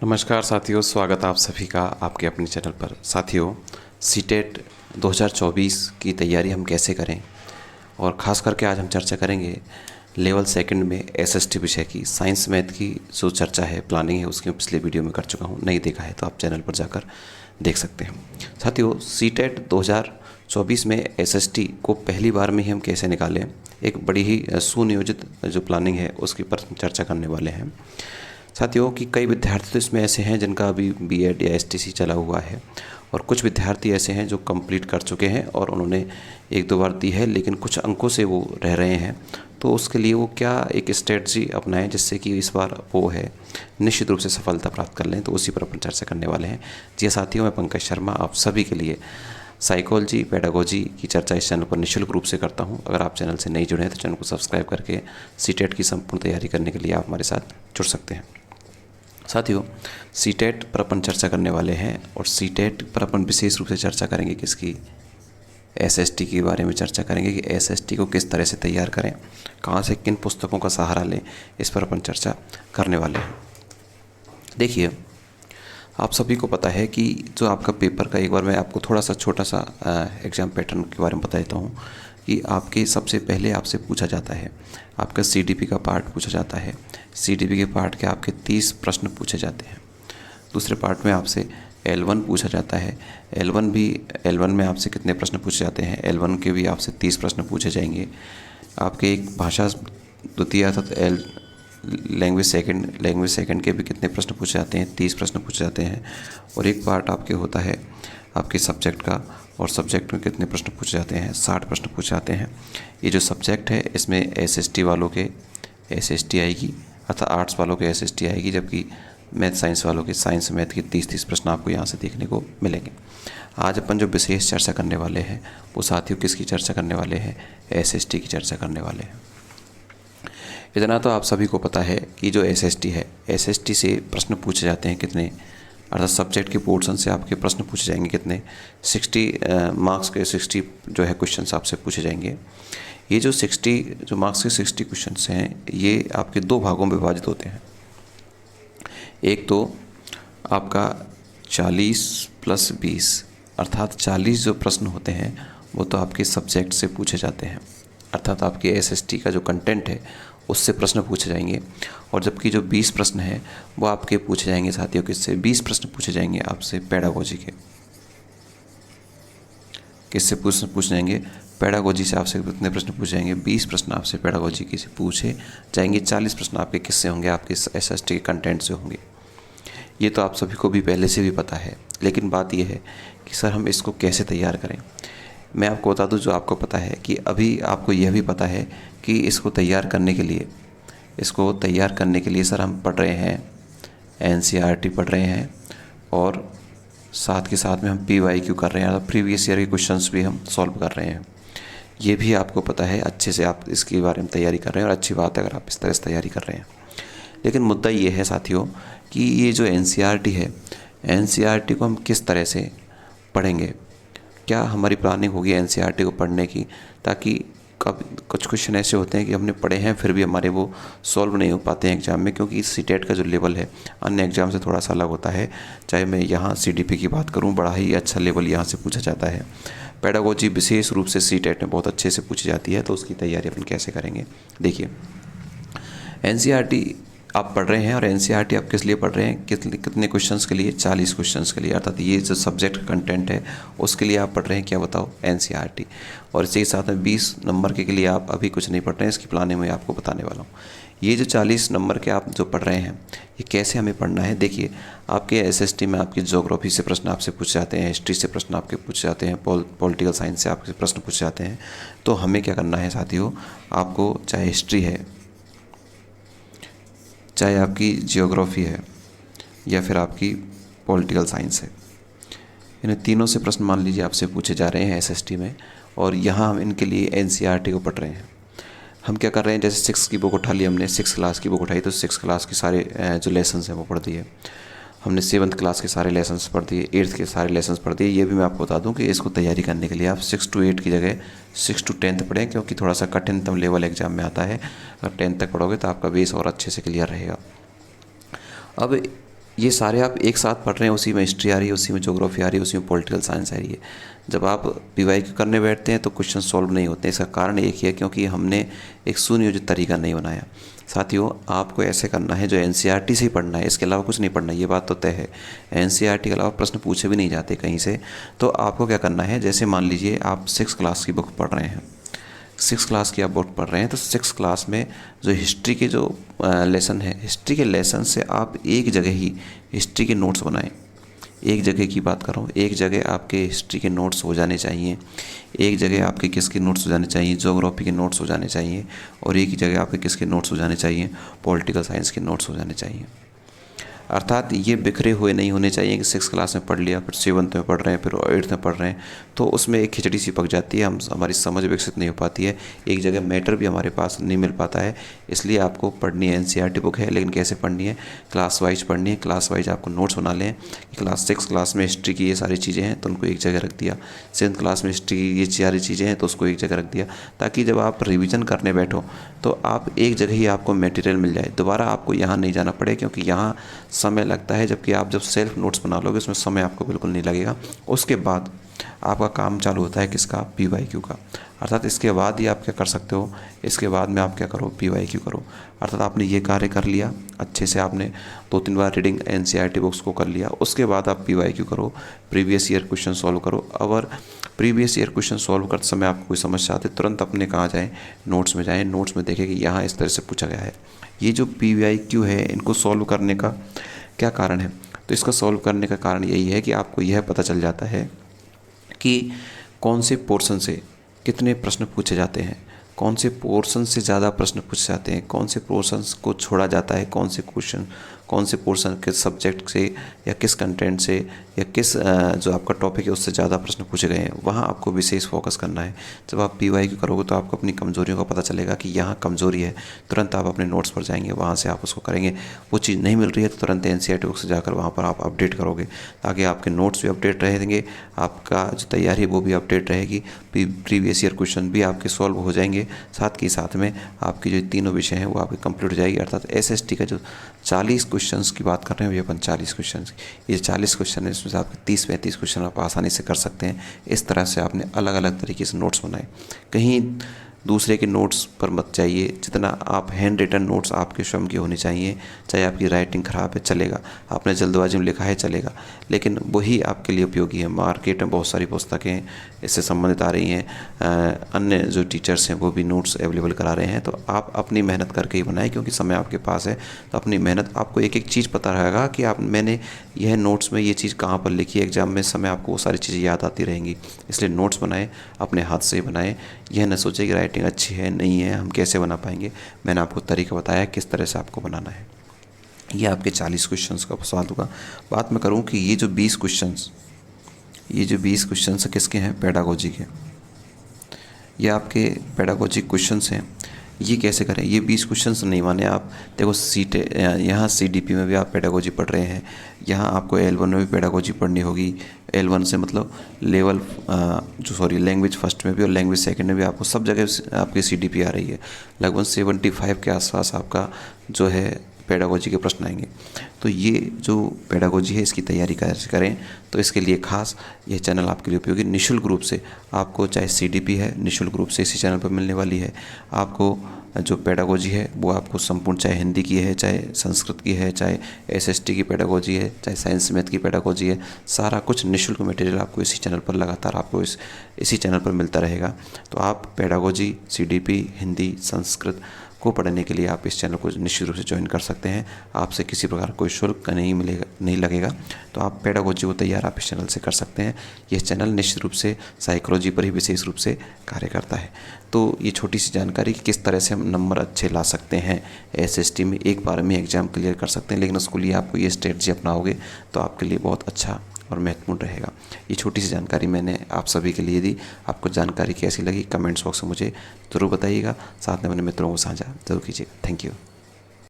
नमस्कार साथियों, स्वागत आप सभी का आपके अपने चैनल पर। साथियों, सीटेट 2024 की तैयारी हम कैसे करें, और ख़ास करके आज हम चर्चा करेंगे लेवल सेकंड में एसएसटी विषय की साइंस मैथ की जो चर्चा है, प्लानिंग है, उसकी मैं पिछले वीडियो में कर चुका हूँ। नहीं देखा है तो आप चैनल पर जाकर देख सकते हैं। साथियों, सीटेट 2024 में एसएसटी को पहली बार में ही हम कैसे निकालें, एक बड़ी ही सुनियोजित जो प्लानिंग है उसके पर चर्चा करने वाले हैं। साथियों कि कई विद्यार्थी तो इसमें ऐसे हैं जिनका अभी बीएड या एसटीसी चला हुआ है, और कुछ विद्यार्थी ऐसे हैं जो कंप्लीट कर चुके हैं और उन्होंने एक दो बार दी है, लेकिन कुछ अंकों से वो रह रहे हैं। तो उसके लिए वो क्या एक स्ट्रेटजी अपनाएं जिससे कि इस बार वो है निश्चित रूप से सफलता प्राप्त कर लें, तो उसी पर अपन चर्चा करने वाले हैं। जी साथियों, मैं पंकज शर्मा आप सभी के लिए साइकोलॉजी पेडागोजी की चर्चा इस चैनल पर निःशुल्क रूप से करता हूं। अगर आप चैनल से नहीं जुड़े हैं तो चैनल को सब्सक्राइब करके सीटेट की संपूर्ण तैयारी करने के लिए आप हमारे साथ जुड़ सकते हैं। साथियों, सीटेट पर अपन चर्चा करने वाले हैं, और सीटेट पर अपन विशेष रूप से चर्चा करेंगे किसकी, एसएसटी के बारे में चर्चा करेंगे कि एसएसटी को किस तरह से तैयार करें, कहाँ से किन पुस्तकों का सहारा लें, इस पर अपन चर्चा करने वाले हैं। देखिए, आप सभी को पता है कि जो आपका पेपर का, एक बार मैं आपको थोड़ा सा छोटा सा एग्ज़ाम पैटर्न के बारे में बता देता हूँ कि आपके सबसे पहले आपसे पूछा जाता है, आपका सीडीपी का पार्ट पूछा जाता है। सीडीपी के पार्ट के आपके 30 प्रश्न पूछे जाते हैं। दूसरे पार्ट में आपसे L1 पूछा जाता है। L1 में आपसे कितने प्रश्न पूछे जाते हैं, L1 के भी आपसे 30 प्रश्न पूछे जाएंगे। आपके एक भाषा द्वितीय अर्थात लैंग्वेज सेकंड के भी कितने प्रश्न पूछे जाते हैं, 30 प्रश्न पूछे जाते हैं। और एक पार्ट आपके होता है आपके सब्जेक्ट का, और सब्जेक्ट में कितने प्रश्न पूछे जाते हैं, 60 प्रश्न पूछे जाते हैं। ये जो सब्जेक्ट है इसमें एसएसटी वालों के एसएसटी आएगी, अर्थात आर्ट्स वालों के एसएसटी आएगी, जबकि मैथ साइंस वालों के साइंस मैथ के 30 प्रश्न आपको यहाँ से देखने को मिलेंगे। आज अपन जो विशेष चर्चा करने वाले हैं वो साथियों किसकी चर्चा करने वाले हैं, एसएसटी की चर्चा करने वाले हैं। इतना तो आप सभी को पता है कि जो एसएसटी है, एसएसटी से प्रश्न पूछे जाते हैं कितने, अर्थात सब्जेक्ट के पोर्शन से आपके प्रश्न पूछे जाएंगे कितने, 60 मार्क्स के 60 जो है क्वेश्चंस आपसे पूछे जाएंगे। ये जो 60 जो मार्क्स के 60 क्वेश्चंस हैं, ये आपके दो भागों में विभाजित होते हैं। एक तो आपका 40 + 20 अर्थात 40 जो प्रश्न होते हैं वो तो आपके सब्जेक्ट से पूछे जाते हैं, अर्थात आपके एसएसटी का जो कंटेंट है उससे प्रश्न पूछे जाएंगे। और जबकि जो 20 प्रश्न हैं वो आपके पूछे जाएंगे साथियों किससे, 20 प्रश्न पूछे जाएंगे आपसे पेडागोजी के। किससे पूछ जाएंगे, पेडागोजी से आपसे कितने प्रश्न पूछे जाएंगे, 20 प्रश्न आपसे पेडागोजी की से पूछे जाएंगे। 40 प्रश्न आपके किससे होंगे, आपके एसएसटी के कंटेंट से होंगे। ये तो आप सभी को भी पहले से भी पता है, लेकिन बात यह है कि सर हम इसको कैसे तैयार करें। मैं आपको बता दूं, जो आपको पता है कि अभी आपको यह भी पता है कि इसको तैयार करने के लिए सर हम पढ़ रहे हैं एनसीईआरटी पढ़ रहे हैं, और साथ के साथ में हम पीवाईक्यू कर रहे हैं, प्रीवियस ईयर के क्वेश्चंस भी हम सॉल्व कर रहे हैं। ये भी आपको पता है, अच्छे से आप इसके बारे में तैयारी कर रहे हैं, और अच्छी बात है अगर आप इस तरह से तैयारी कर रहे हैं। लेकिन मुद्दा ये है साथियों कि ये जो एनसीईआरटी है, एनसीईआरटी को हम किस तरह से पढ़ेंगे, क्या हमारी प्लानिंग होगी एनसीईआरटी को पढ़ने की, ताकि कब कुछ क्वेश्चन ऐसे होते हैं कि हमने पढ़े हैं फिर भी हमारे वो सॉल्व नहीं हो पाते हैं एग्ज़ाम में, क्योंकि सीटेट का जो लेवल है अन्य एग्ज़ाम से थोड़ा सा अलग होता है। चाहे मैं यहाँ सीडीपी की बात करूँ, बड़ा ही अच्छा लेवल यहाँ से पूछा जाता है। पेडागोजी विशेष रूप से सीटेट में बहुत अच्छे से पूछी जाती है, तो उसकी तैयारी अपन कैसे करेंगे। देखिए, एनसीईआरटी आप पढ़ रहे हैं, और एनसीईआरटी आप किस लिए पढ़ रहे हैं, कितने क्वेश्चंस के लिए, 40 क्वेश्चंस के लिए, अर्थात ये जो सब्जेक्ट कंटेंट है उसके लिए आप पढ़ रहे हैं, क्या बताओ, एनसीईआरटी। और इसी के साथ में 20 नंबर के लिए आप अभी कुछ नहीं पढ़ रहे हैं, इसकी प्लानिंग में आपको बताने वाला हूँ। ये जो 40 नंबर के आप जो पढ़ रहे हैं, ये कैसे हमें पढ़ना है। देखिए, आपके एसएसटी में आपकी ज्योग्राफी से प्रश्न आपसे पूछे जाते हैं, हिस्ट्री से प्रश्न आपके पूछे जाते हैं, पॉलिटिकल साइंस से आपके प्रश्न पूछे जाते हैं। तो हमें क्या करना है साथियों, आपको चाहे हिस्ट्री है, चाहे आपकी जियोग्राफी है, या फिर आपकी पॉलिटिकल साइंस है, इन्हें तीनों से प्रश्न मान लीजिए आपसे पूछे जा रहे हैं एसएसटी में, और यहाँ हम इनके लिए एनसीईआरटी को पढ़ रहे हैं। हम क्या कर रहे हैं, जैसे 6 की बुक उठा ली हमने, 6 क्लास की बुक उठाई तो 6 क्लास के सारे जो लेसन्स हैं वो पढ़ दिए हमने, 7th क्लास के सारे लेसन्स पढ़ दिए, 8th के सारे लेसन्स पढ़ दिए। ये भी मैं आपको बता दूं कि इसको तैयारी करने के लिए आप 6 to 8 की जगह 6 to 10th पढ़ें, क्योंकि थोड़ा सा कठिनतम लेवल एग्जाम में आता है। अगर 10th तक पढ़ोगे तो आपका बेस और अच्छे से क्लियर रहेगा। अब ये सारे आप एक साथ पढ़ रहे हैं, उसी में हिस्ट्री आ रही है, उसी में ज्योग्राफी आ रही है, उसी में पॉलिटिकल साइंस आ रही है। जब आप पीवाईक्यू करने बैठते हैं तो क्वेश्चन सॉल्व नहीं होते। इसका कारण एक ही है, क्योंकि हमने एक सुनियोजित तरीका नहीं बनाया। साथियों, आपको ऐसे करना है, जो एनसीईआरटी से ही पढ़ना है, इसके अलावा कुछ नहीं पढ़ना, ये बात तो तय है। एनसीईआरटी के अलावा प्रश्न पूछे भी नहीं जाते कहीं से। तो आपको क्या करना है, जैसे मान लीजिए आप 6 क्लास की बुक पढ़ रहे हैं, 6 क्लास की आप बुक पढ़ रहे हैं, तो 6 क्लास में जो हिस्ट्री के जो लेसन है, हिस्ट्री के लेसन से आप एक जगह ही हिस्ट्री के नोट्स बनाएं। एक जगह की बात कर रहा हूँ, एक जगह आपके हिस्ट्री के नोट्स हो जाने चाहिए, एक जगह आपके किसके नोट्स हो जाने चाहिए, ज्योग्राफी के नोट्स हो जाने चाहिए, और एक ही जगह आपके किसके नोट्स हो जाने चाहिए, पॉलिटिकल साइंस के नोट्स हो जाने चाहिए। अर्थात ये बिखरे हुए नहीं होने चाहिए कि 6 क्लास में पढ़ लिया, फिर 7th में पढ़ रहे हैं, फिर 8th में पढ़ रहे हैं, तो उसमें एक खिचड़ी सी पक जाती है, हमारी समझ विकसित नहीं हो पाती है, एक जगह मैटर भी हमारे पास नहीं मिल पाता है। इसलिए आपको पढ़नी है, एनसीईआरटी बुक है, लेकिन कैसे पढ़नी है, क्लास वाइज पढ़नी है। क्लास वाइज आपको नोट्स बना लें कि क्लास 6 क्लास में हिस्ट्री की ये सारी चीज़ें हैं तो उनको एक जगह रख दिया, 7th क्लास में हिस्ट्री की ये सारी चीज़ें हैं तो उसको एक जगह रख दिया, ताकि जब आप रिविज़न करने बैठो तो आप एक जगह ही आपको मटेरियल मिल जाए, दोबारा आपको यहाँ नहीं जाना पड़े, क्योंकि यहाँ समय लगता है। जबकि आप जब सेल्फ नोट्स बना लोगे उसमें समय आपको बिल्कुल नहीं लगेगा। उसके बाद आपका काम चालू होता है किसका, पीवाईक्यू का। अर्थात इसके बाद ही आप क्या कर सकते हो, इसके बाद में आप क्या करो, पीवाईक्यू करो। अर्थात आपने ये कार्य कर लिया अच्छे से, आपने 2-3 बार रीडिंग एनसीईआरटी बुक्स को कर लिया, उसके बाद आप पीवाईक्यू करो, प्रीवियस ईयर क्वेश्चन सॉल्व करो। अगर प्रीवियस ईयर क्वेश्चन सॉल्व करते समय आपको कोई समस्या आती है, तुरंत अपने कहाँ जाएँ, नोट्स में जाएँ, नोट्स में देखें कि यहाँ इस तरह से पूछा गया है। ये जो पीवाईक्यू है, इनको सॉल्व करने का क्या कारण है, तो इसका सॉल्व करने का कारण यही है कि आपको यह पता चल जाता है कि कौन से पोर्शन से कितने प्रश्न पूछे जाते हैं, कौन से पोर्शन से ज़्यादा प्रश्न पूछे जाते हैं, कौन से पोर्शन को छोड़ा जाता है, कौन से पोर्शन के सब्जेक्ट से या किस कंटेंट से या किस जो आपका टॉपिक है उससे ज़्यादा प्रश्न पूछे गए हैं, वहाँ आपको विशेष फोकस करना है। जब आप पीवाईक्यू करोगे तो आपको अपनी कमजोरियों का पता चलेगा कि यहाँ कमजोरी है, तुरंत आप अपने नोट्स पर जाएंगे, वहाँ से आप उसको करेंगे। वो चीज़ नहीं मिल रही है तो तुरंत एनसीईआरटी बुक से जाकर वहाँ पर आप अपडेट करोगे, ताकि आपके नोट्स भी अपडेट रहेंगे, आपका जो तैयारी है वो भी अपडेट रहेगी, प्रीवियस ईयर क्वेश्चन भी आपके सॉल्व हो जाएंगे, साथ के साथ में आपकी जो तीनों विषय हैं वो आपकी कंप्लीट हो जाएगी। अर्थात एसएसटी का जो 40 क्वेश्चंस की बात कर रहे हैं, ये अपन 40 क्वेश्चन, ये 40 क्वेश्चन है, इसमें से आपके 30-35 क्वेश्चन आप आसानी से कर सकते हैं। इस तरह से आपने अलग अलग तरीके से नोट्स बनाए, कहीं दूसरे के नोट्स पर मत जाइए। जितना आप हैंड रिटन नोट्स आपके स्वयं की होनी चाहिए, चाहे आपकी राइटिंग ख़राब है चलेगा, आपने जल्दबाजी में लिखा है चलेगा, लेकिन वही आपके लिए उपयोगी है। मार्केट में बहुत सारी पुस्तकें इससे संबंधित आ रही हैं, अन्य जो टीचर्स हैं वो भी नोट्स अवेलेबल करा रहे हैं, तो आप अपनी मेहनत करके ही बनाएं, क्योंकि समय आपके पास है। तो अपनी मेहनत, आपको एक एक चीज़ पता रहेगा कि मैंने यह नोट्स में ये चीज़ कहाँ पर लिखी है, एग्जाम में समय आपको वो सारी चीज़ें याद आती रहेंगी। इसलिए नोट्स बनाएं, अपने हाथ से ही बनाएं, यह न सोचें कि राइटिंग अच्छी है नहीं है, हम कैसे बना पाएंगे। मैंने आपको तरीका बताया किस तरह से आपको बनाना है। ये आपके 40 क्वेश्चंस का सवाल होगा। बात मैं करूँ कि ये जो 20 क्वेश्चंस किसके हैं, पेडागोजी के। ये आपके पेडागोजी क्वेश्चंस हैं। ये कैसे करें, ये 20 क्वेश्चंस नहीं माने आप। देखो यहाँ सीडीपी में भी आप पेडागोजी पढ़ रहे हैं, यहाँ आपको L1 में भी पेडागोजी पढ़नी होगी। L1 से मतलब लैंग्वेज फर्स्ट में भी और लैंग्वेज सेकंड में भी आपको सब जगह आपकी सीडीपी आ रही है। लगभग 75 के आसपास आपका जो है पेडागोजी के प्रश्न आएंगे। तो ये जो पेडागोजी है इसकी तैयारी कैसे करें, तो इसके लिए खास ये चैनल आपके लिए उपयोगी। निःशुल्क रूप से आपको, चाहे सीडीपी है, निःशुल्क रूप से इसी चैनल पर मिलने वाली है। आपको जो पेडागोजी है वो आपको संपूर्ण, चाहे हिंदी की है, चाहे संस्कृत की है, चाहे एसएसटी की पेडागोजी है, चाहे साइंस मैथ की पेडागोजी है, सारा कुछ निःशुल्क मटेरियल आपको इसी चैनल पर लगातार आपको इसी चैनल पर मिलता रहेगा। तो आप पेडागोजी, सीडीपी, हिंदी, संस्कृत को पढ़ने के लिए आप इस चैनल को निश्चित रूप से ज्वाइन कर सकते हैं। आपसे किसी प्रकार कोई शुल्क नहीं लगेगा। तो आप पेडागोजी को तैयार आप इस चैनल से कर सकते हैं। यह चैनल निश्चित रूप से साइकोलॉजी पर ही विशेष रूप से कार्य करता है। तो ये छोटी सी जानकारी कि किस तरह से हम नंबर अच्छे ला सकते हैं, एसएसटी में एक बार में एग्ज़ाम क्लियर कर सकते हैं, लेकिन उसके लिए आपको ये स्ट्रेटजी अपनाओगे तो आपके लिए बहुत अच्छा और महत्वपूर्ण रहेगा। ये छोटी सी जानकारी मैंने आप सभी के लिए दी। आपको जानकारी कैसी लगी कमेंट्स बॉक्स में मुझे ज़रूर बताइएगा, साथ में अपने मित्रों को साझा ज़रूर कीजिएगा। Thank you.